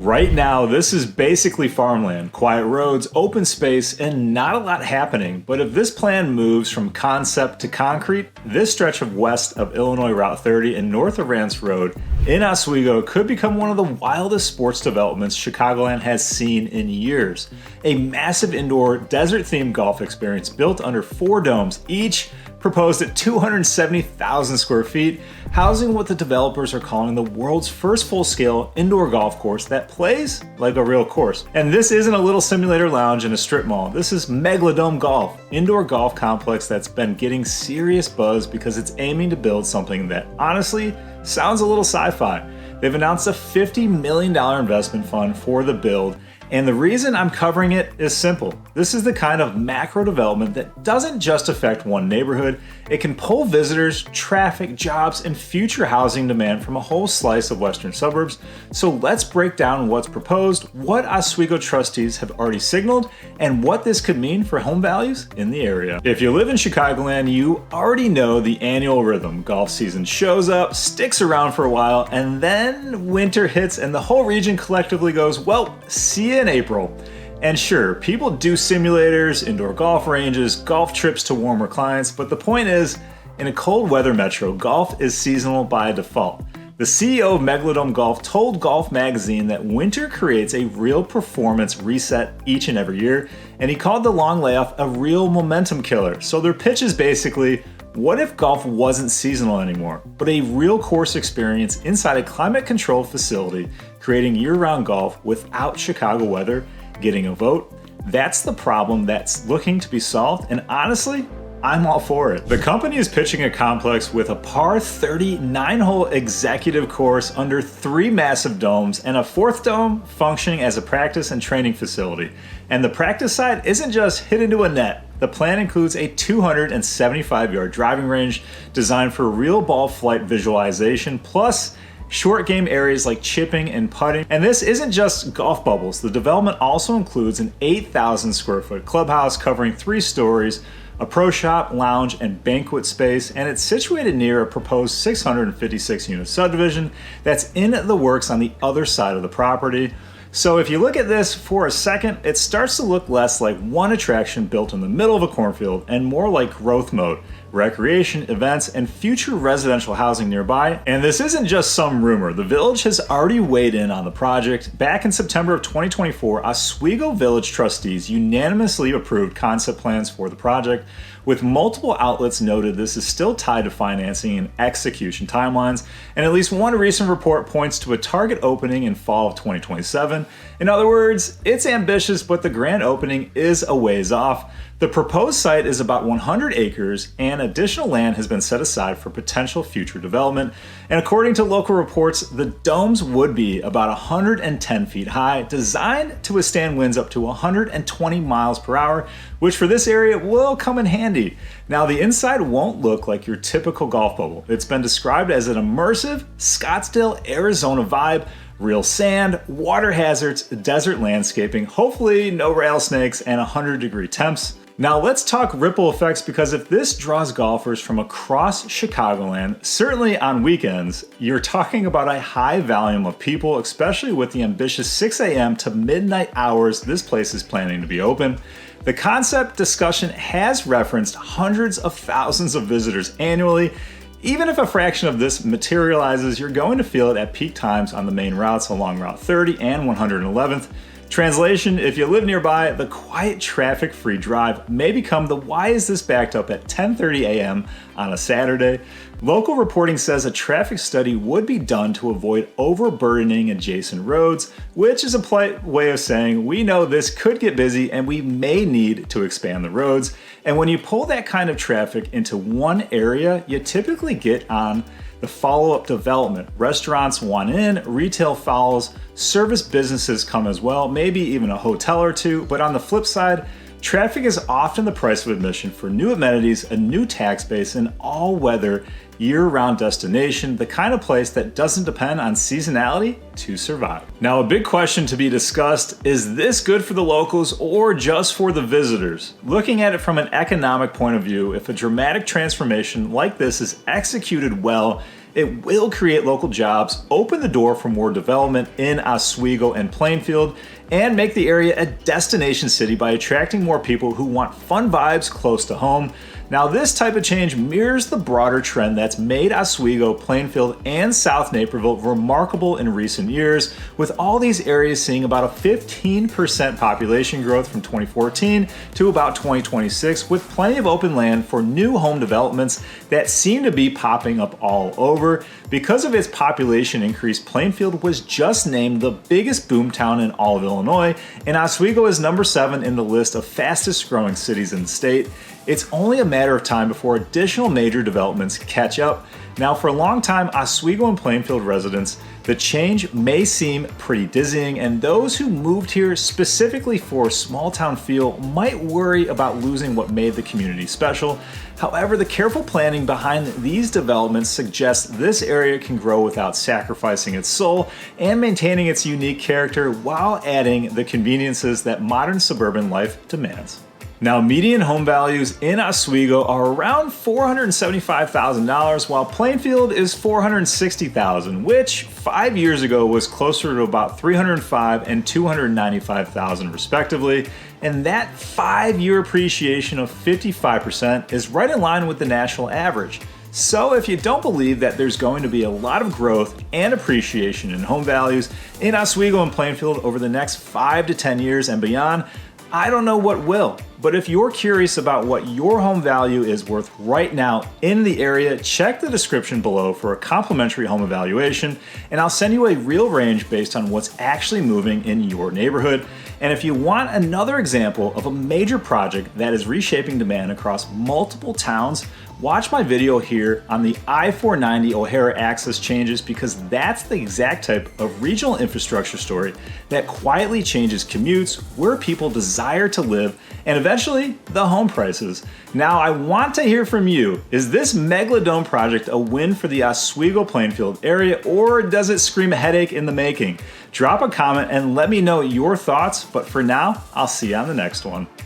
Right now, this is basically farmland, quiet roads, open space, and not a lot happening. But if this plan moves from concept to concrete, this stretch of west of Illinois Route 30 and north of Rance Road in Oswego could become one of the wildest sports developments Chicagoland has seen in years. A massive indoor, desert-themed golf experience built under 4 domes, each proposed at 270,000 square feet, housing what the developers are calling the world's first full-scale indoor golf course that plays like a real course. And this isn't a little simulator lounge in a strip mall. This is Megalodome Golf, indoor golf complex that's been getting serious buzz because it's aiming to build something that honestly sounds a little sci-fi. They've announced a $50 million investment fund for the build, and the reason I'm covering it is simple. This is the kind of macro development that doesn't just affect one neighborhood. It can pull visitors, traffic, jobs, and future housing demand from a whole slice of western suburbs. So let's break down what's proposed, what Oswego trustees have already signaled, and what this could mean for home values in the area. If you live in Chicagoland, you already know the annual rhythm. Golf season shows up, sticks around for a while, and then winter hits and the whole region collectively goes, well, see you in April. And sure, people do simulators, indoor golf ranges, golf trips to warmer climates, but the point is, in a cold weather metro, golf is seasonal by default. The CEO of Megalodome Golf told Golf Magazine that winter creates a real performance reset each and every year, and he called the long layoff a real momentum killer. So their pitch is basically, what if golf wasn't seasonal anymore, but a real course experience inside a climate-controlled facility, creating year-round golf without Chicago weather getting a vote? That's the problem that's looking to be solved, and honestly, I'm all for it. The company is pitching a complex with a par 30 9-hole executive course under 3 massive domes and a 4th dome functioning as a practice and training facility. And the practice side isn't just hit into a net. The plan includes a 275-yard driving range designed for real ball flight visualization, plus short game areas like chipping and putting. And this isn't just golf bubbles. The development also includes an 8,000 square foot clubhouse covering 3 stories, a pro shop, lounge, and banquet space, and it's situated near a proposed 656 unit subdivision that's in the works on the other side of the property. So if you look at this for a second, it starts to look less like one attraction built in the middle of a cornfield and more like growth mode, recreation, events, and future residential housing nearby. And this isn't just some rumor. The village has already weighed in on the project. Back in September of 2024, Oswego Village trustees unanimously approved concept plans for the project, with multiple outlets noted this is still tied to financing and execution timelines, and at least one recent report points to a target opening in fall of 2027. In other words, it's ambitious, but the grand opening is a ways off. The proposed site is about 100 acres, and additional land has been set aside for potential future development. And according to local reports, the domes would be about 110 feet high, designed to withstand winds up to 120 miles per hour, which for this area will come in handy. Now, the inside won't look like your typical golf bubble. It's been described as an immersive Scottsdale, Arizona vibe. Real sand, water hazards, desert landscaping, hopefully no rattlesnakes, and 100-degree temps. Now let's talk ripple effects, because if this draws golfers from across Chicagoland, certainly on weekends, you're talking about a high volume of people, especially with the ambitious 6 a.m. to midnight hours this place is planning to be open. The concept discussion has referenced hundreds of thousands of visitors annually. Even if a fraction of this materializes, you're going to feel it at peak times on the main routes along Route 30 and 111th. Translation, if you live nearby, the quiet traffic-free drive may become the why is this backed up at 10:30 a.m. on a Saturday. Local reporting says a traffic study would be done to avoid overburdening adjacent roads, which is a polite way of saying we know this could get busy and we may need to expand the roads. And when you pull that kind of traffic into one area, you typically get on the follow-up development. Restaurants want in, retail follows, service businesses come as well, maybe even a hotel or two. But on the flip side, traffic is often the price of admission for new amenities, a new tax base, and all-weather year-round destination, the kind of place that doesn't depend on seasonality to survive. Now, a big question to be discussed, is this good for the locals or just for the visitors? Looking at it from an economic point of view, if a dramatic transformation like this is executed well, it will create local jobs, open the door for more development in Oswego and Plainfield, and make the area a destination city by attracting more people who want fun vibes close to home. Now, this type of change mirrors the broader trend that's made Oswego, Plainfield, and South Naperville remarkable in recent years, with all these areas seeing about a 15% population growth from 2014 to about 2026, with plenty of open land for new home developments that seem to be popping up all over. Because of its population increase, Plainfield was just named the biggest boomtown in all of Illinois, and Oswego is number 7 in the list of fastest growing cities in the state. It's only a matter of time before additional major developments catch up. Now, for a long time, Oswego and Plainfield residents, the change may seem pretty dizzying, and those who moved here specifically for small town feel might worry about losing what made the community special. However, the careful planning behind these developments suggests this area can grow without sacrificing its soul and maintaining its unique character while adding the conveniences that modern suburban life demands. Now, median home values in Oswego are around $475,000, while Plainfield is $460,000, which 5 years ago was closer to about $305,000 and $295,000 respectively. And that 5-year appreciation of 55% is right in line with the national average. So if you don't believe that there's going to be a lot of growth and appreciation in home values in Oswego and Plainfield over the next 5 to 10 years and beyond, I don't know what will. But if you're curious about what your home value is worth right now in the area, check the description below for a complimentary home evaluation, and I'll send you a real range based on what's actually moving in your neighborhood. And if you want another example of a major project that is reshaping demand across multiple towns, watch my video here on the I-490 O'Hara access changes, because that's the exact type of regional infrastructure story that quietly changes commutes, where people desire to live, and eventually the home prices. Now, I want to hear from you. Is this Megalodome project a win for the Oswego-Plainfield area, or does it scream a headache in the making? Drop a comment and let me know your thoughts, but for now, I'll see you on the next one.